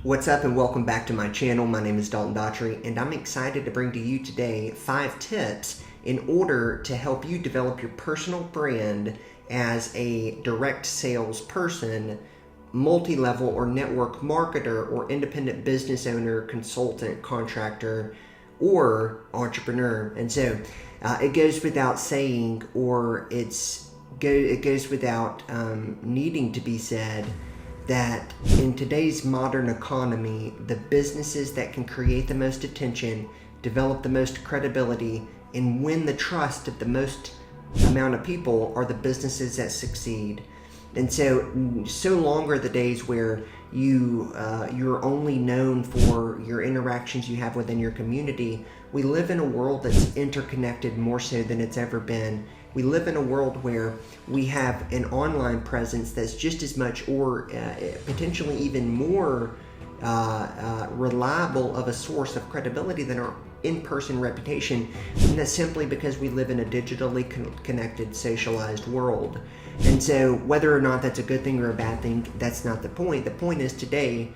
What's up and welcome back to my channel. My name is Dalton Daughtry and I'm excited to bring to you today 5 tips in order to help you develop your personal brand as a direct sales person, multi-level or network marketer, or independent business owner, consultant, contractor, or entrepreneur. And so it goes without saying, or it goes without needing to be said, that in today's modern economy, the businesses that can create the most attention, develop the most credibility, and win the trust of the most amount of people are the businesses that succeed. And so long are the days where you're only known for your interactions you have within your community. We live in a world that's interconnected more so than it's ever been. We live in a world where we have an online presence that's just as much or potentially even more reliable of a source of credibility than our in-person reputation. And that's simply because we live in a digitally connected, socialized world. And so whether or not that's a good thing or a bad thing, that's not the point. The point is today,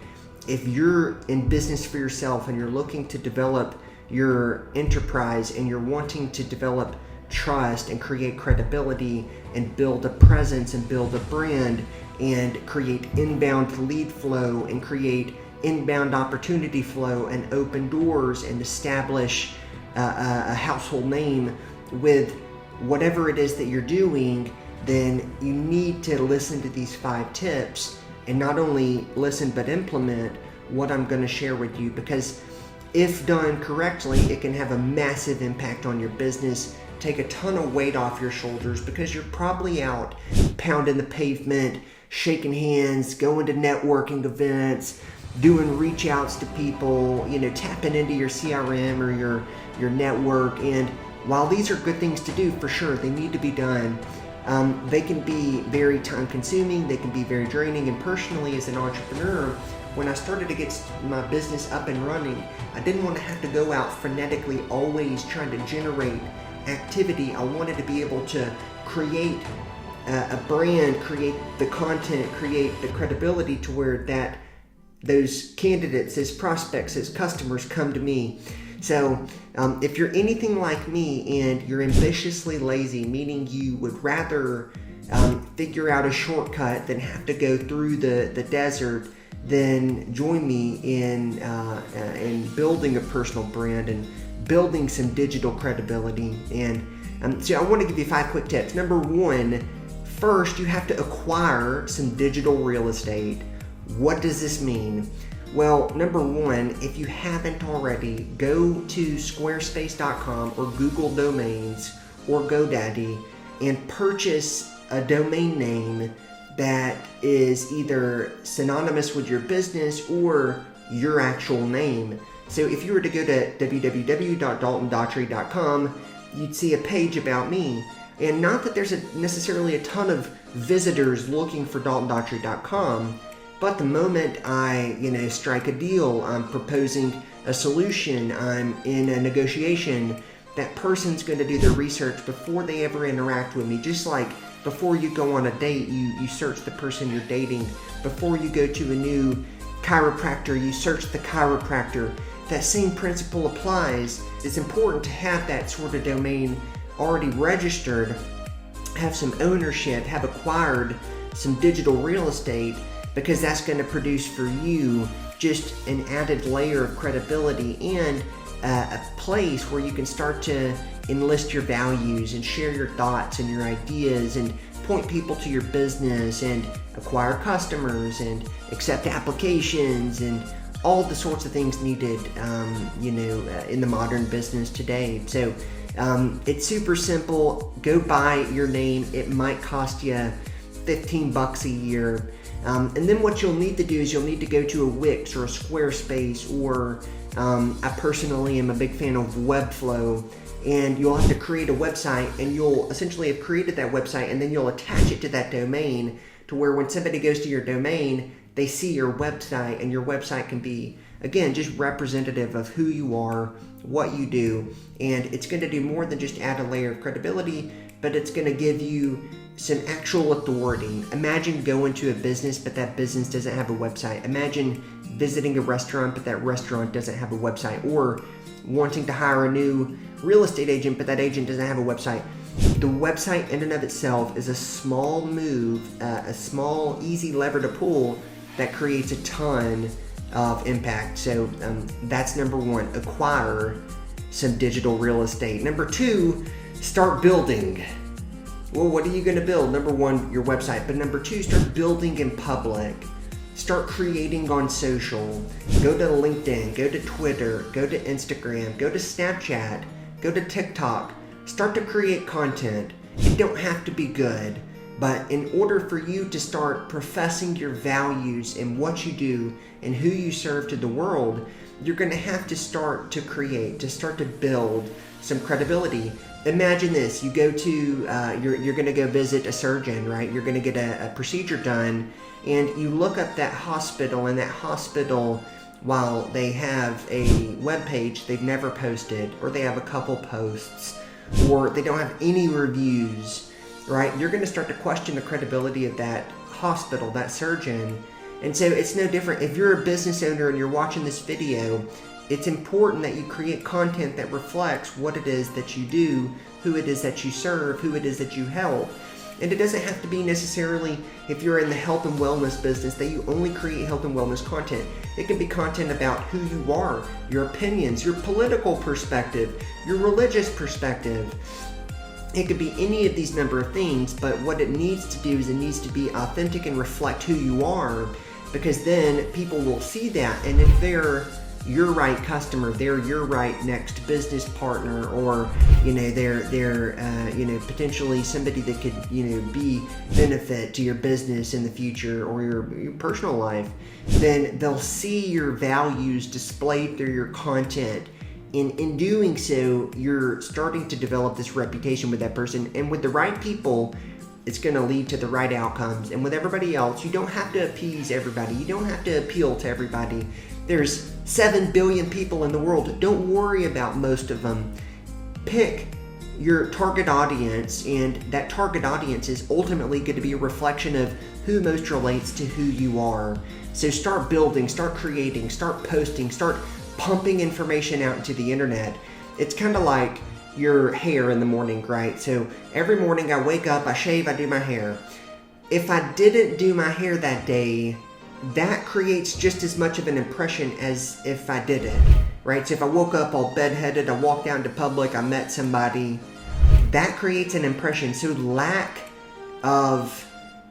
if you're in business for yourself and you're looking to develop your enterprise and you're wanting to develop trust and create credibility and build a presence and build a brand and create inbound lead flow and create inbound opportunity flow and open doors and establish a household name with whatever it is that you're doing, then you need to listen to these 5 tips and not only listen but implement what I'm going to share with you, because if done correctly, it can have a massive impact on your business, take a ton of weight off your shoulders, because you're probably out pounding the pavement, shaking hands, going to networking events, doing reach outs to people, tapping into your CRM or your network. And while these are good things to do, for sure, they need to be done. They can be very time consuming, they can be very draining. And personally, as an entrepreneur, when I started to get my business up and running, I didn't want to have to go out frenetically, always trying to generate activity. I wanted to be able to create a brand, create the content, create the credibility to where that those candidates, as prospects, as customers come to me. So if you're anything like me and you're ambitiously lazy, meaning you would rather figure out a shortcut than have to go through the desert, then join me in building a personal brand and building some digital credibility. And so I want to give you 5 quick tips. Number 1, first, you have to acquire some digital real estate. What does this mean? Well, number 1, if you haven't already, go to squarespace.com or Google Domains or GoDaddy and purchase a domain name that is either synonymous with your business or your actual name. So if you were to go to www.daltondaughtry.com, you'd see a page about me. And not that there's necessarily a ton of visitors looking for daltondaughtry.com, but the moment I, strike a deal, I'm proposing a solution, I'm in a negotiation, that person's going to do their research before they ever interact with me. Just like before you go on a date, you search the person you're dating. Before you go to a new chiropractor, you search the chiropractor. That same principle applies. It's important to have that sort of domain already registered, have some ownership, have acquired some digital real estate, because that's going to produce for you just an added layer of credibility and a place where you can start to enlist your values and share your thoughts and your ideas and point people to your business and acquire customers and accept applications and all the sorts of things needed, in the modern business today. So it's super simple. Go buy your name. It might cost you $15 a year. And then what you'll need to do is you'll need to go to a Wix or a Squarespace, or I personally am a big fan of Webflow, and you'll have to create a website, and you'll essentially have created that website, and then you'll attach it to that domain to where when somebody goes to your domain, they see your website, and your website can be, again, just representative of who you are, what you do, and it's going to do more than just add a layer of credibility, but it's going to give you some actual authority. Imagine going to a business, but that business doesn't have a website. Imagine visiting a restaurant, but that restaurant doesn't have a website. Or wanting to hire a new real estate agent, but that agent doesn't have a website. The website in and of itself is a small move, a small, easy lever to pull that creates a ton of impact. So that's number one, acquire some digital real estate. Number two, start building. Well, what are you going to build? Number one, your website. But number two, start building in public. Start creating on social. Go to LinkedIn, go to Twitter, go to Instagram, go to Snapchat, go to TikTok. Start to create content. It don't have to be good, but in order for you to start professing your values and what you do and who you serve to the world, you're going to have to start to create, to start to build some credibility. Imagine this, you go to, you're going to go visit a surgeon, right? You're going to get a procedure done, and you look up that hospital, and that hospital, while they have a web page they've never posted, or they have a couple posts, or they don't have any reviews, right? You're going to start to question the credibility of that hospital, that surgeon. And so it's no different. If you're a business owner and you're watching this video, it's important that you create content that reflects what it is that you do, who it is that you serve, who it is that you help. And it doesn't have to be necessarily, if you're in the health and wellness business, that you only create health and wellness content. It can be content about who you are, your opinions, your political perspective, your religious perspective. It could be any of these number of things, but what it needs to do is it needs to be authentic and reflect who you are, because then people will see that. And if they're your right customer, they're your right next business partner, or they're potentially somebody that could be benefit to your business in the future or your personal life, then they'll see your values displayed through your content. In doing so, you're starting to develop this reputation with that person, and with the right people, it's going to lead to the right outcomes. And with everybody else, you don't have to appease everybody. You don't have to appeal to everybody. There's 7 billion people in the world. Don't worry about most of them. Pick your target audience, and that target audience is ultimately going to be a reflection of who most relates to who you are. So start building, start creating, start posting, start pumping information out into the internet. It's kind of like your hair in the morning, right? So every morning I wake up, I shave, I do my hair. If I didn't do my hair that day, that creates just as much of an impression as if I did it, right? So if I woke up all bedheaded, I walked out into public, I met somebody, that creates an impression. So lack of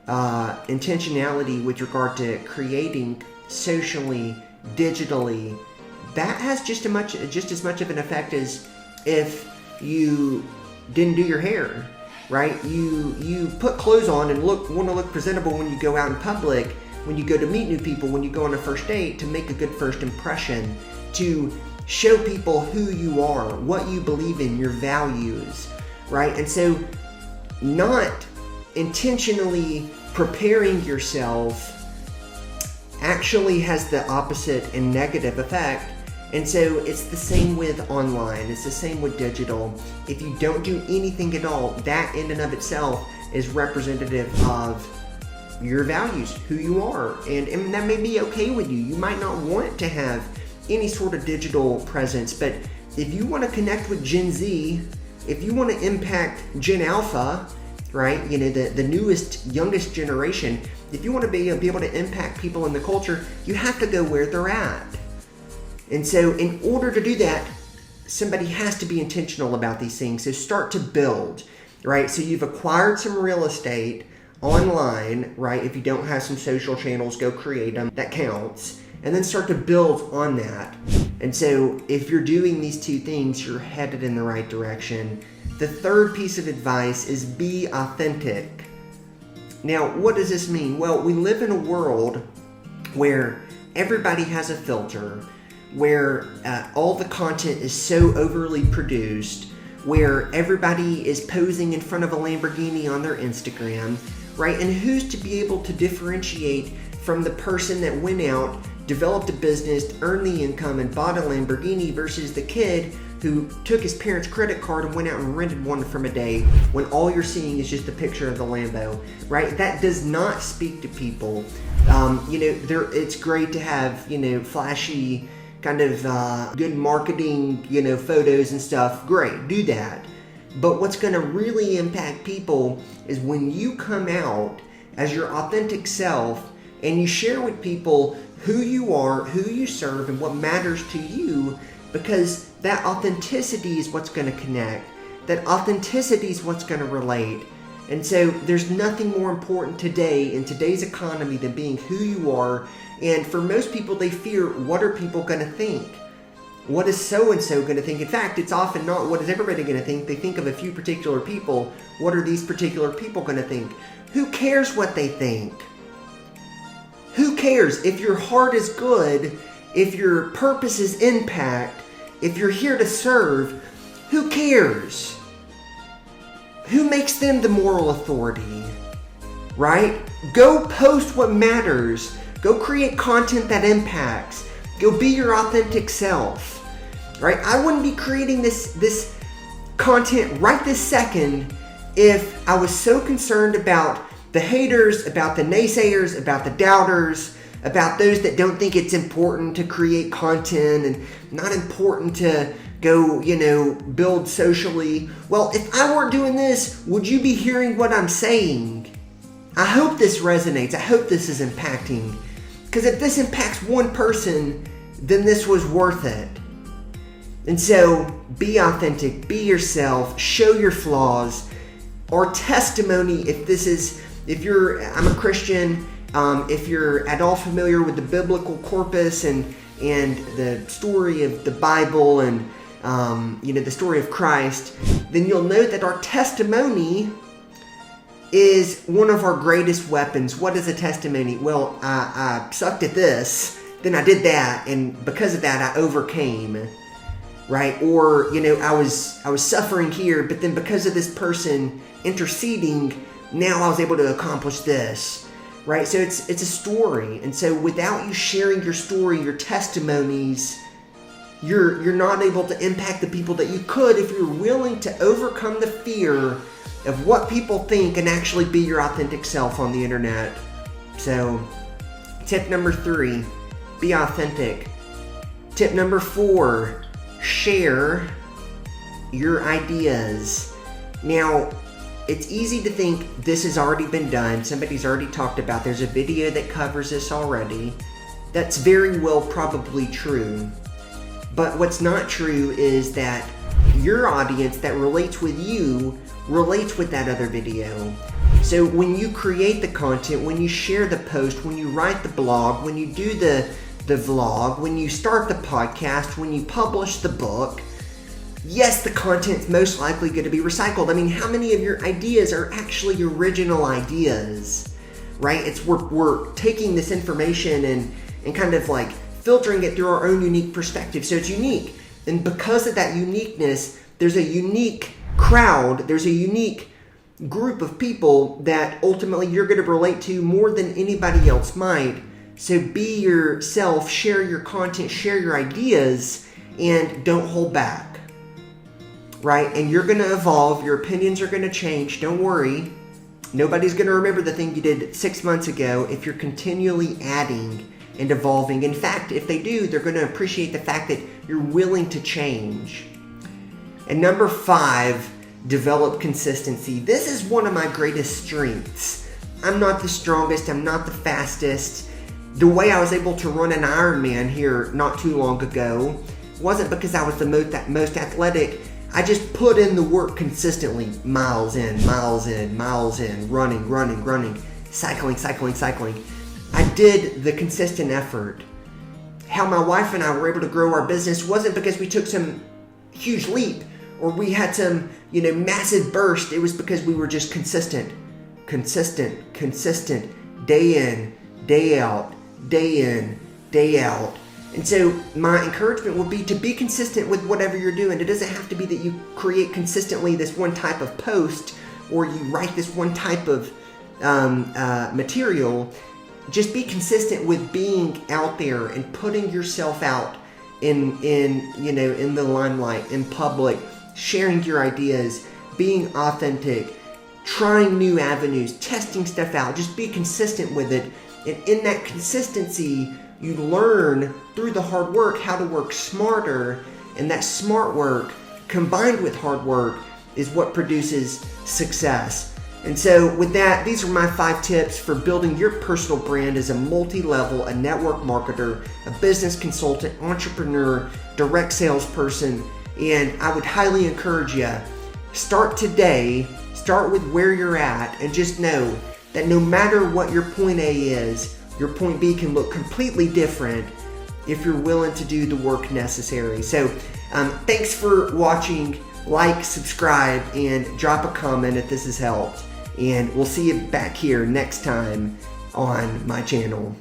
intentionality with regard to creating socially, digitally, that has just as much of an effect as if you didn't do your hair, right? You put clothes on and want to look presentable when you go out in public, when you go to meet new people, when you go on a first date, to make a good first impression, to show people who you are, what you believe in, your values, right? And so not intentionally preparing yourself actually has the opposite and negative effect. And so it's the same with online, it's the same with digital. If you don't do anything at all, that in and of itself is representative of your values, who you are, and that may be okay with you. You might not want to have any sort of digital presence, but if you want to connect with Gen Z, if you want to impact Gen Alpha, right, the newest, youngest generation, if you want to be able to impact people in the culture, you have to go where they're at. And so in order to do that, somebody has to be intentional about these things. So start to build, right? So you've acquired some real estate online, right? If you don't have some social channels, go create them. That counts. And then start to build on that. And so if you're doing these two things, you're headed in the right direction. The third piece of advice is be authentic. Now, what does this mean? Well, we live in a world where everybody has a filter, where all the content is so overly produced, where everybody is posing in front of a Lamborghini on their Instagram, right? And who's to be able to differentiate from the person that went out, developed a business, earned the income, and bought a Lamborghini versus the kid who took his parents' credit card and went out and rented one from a day when all you're seeing is just a picture of the Lambo, right? That does not speak to people. It's great to have, flashy kind of good marketing, photos and stuff. Great, do that. But what's going to really impact people is when you come out as your authentic self and you share with people who you are, who you serve, and what matters to you, because that authenticity is what's going to connect. That authenticity is what's going to relate. And so there's nothing more important today in today's economy than being who you are. And for most people, they fear, what are people going to think? What is so-and-so going to think? In fact, it's often not what is everybody going to think. They think of a few particular people. What are these particular people going to think? Who cares what they think? Who cares? If your heart is good, if your purpose is impact, if you're here to serve, who cares? Who makes them the moral authority? Right? Go post what matters. Go create content that impacts. Go be your authentic self. Right? I wouldn't be creating this content right this second if I was so concerned about the haters, about the naysayers, about the doubters, about those that don't think it's important to create content and not important to go, build socially. Well, if I weren't doing this, would you be hearing what I'm saying? I hope this resonates. I hope this is impacting. Because if this impacts one person, then this was worth it. And so, be authentic, be yourself, show your flaws. Our testimony, I'm a Christian, if you're at all familiar with the biblical corpus and the story of the Bible and the story of Christ, then you'll know that our testimony is one of our greatest weapons. What is a testimony? Well, I sucked at this, then I did that, and because of that, I overcame. Right? Or, I was suffering here, but then because of this person interceding, now I was able to accomplish this. Right? So it's a story. And so without you sharing your story, your testimonies, you're not able to impact the people that you could if you're willing to overcome the fear of what people think and actually be your authentic self on the internet. So, tip number 3, be authentic. Tip number 4, share your ideas. Now, it's easy to think this has already been done. Somebody's already talked about. There's a video that covers this already. That's very well probably true. But what's not true is that your audience that relates with you relates with that other video. So when you create the content, when you share the post, when you write the blog, when you do the vlog, when you start the podcast, when you publish the book, yes, the content's most likely going to be recycled. I mean, how many of your ideas are actually original ideas, right? We're taking this information and kind of like filtering it through our own unique perspective. So it's unique. And because of that uniqueness, there's a unique crowd, there's a unique group of people that ultimately you're going to relate to more than anybody else might. So be yourself, share your content, share your ideas, and don't hold back. Right? And you're going to evolve. Your opinions are going to change. Don't worry. Nobody's going to remember the thing you did 6 months ago if you're continually adding and evolving. In fact, if they do, they're going to appreciate the fact that you're willing to change. And number 5, develop consistency. This is one of my greatest strengths. I'm not the strongest. I'm not the fastest. The way I was able to run an Ironman here not too long ago wasn't because I was the most athletic. I just put in the work consistently. Miles in, running, cycling. I did the consistent effort. How my wife and I were able to grow our business wasn't because we took some huge leap or we had some, massive burst. It was because we were just consistent, day in, day out. And so my encouragement would be to be consistent with whatever you're doing. It doesn't have to be that you create consistently this one type of post or you write this one type of material. Just be consistent with being out there and putting yourself out in the limelight, in public, sharing your ideas, being authentic, trying new avenues, testing stuff out. Just be consistent with it. And in that consistency, you learn through the hard work how to work smarter. And that smart work combined with hard work is what produces success. And so with that, these are my 5 tips for building your personal brand as a multi-level, a network marketer, a business consultant, entrepreneur, direct salesperson. And I would highly encourage you, start today, start with where you're at, and just know that no matter what your point A is, your point B can look completely different if you're willing to do the work necessary. So thanks for watching. Like, subscribe, and drop a comment if this has helped. And we'll see you back here next time on my channel.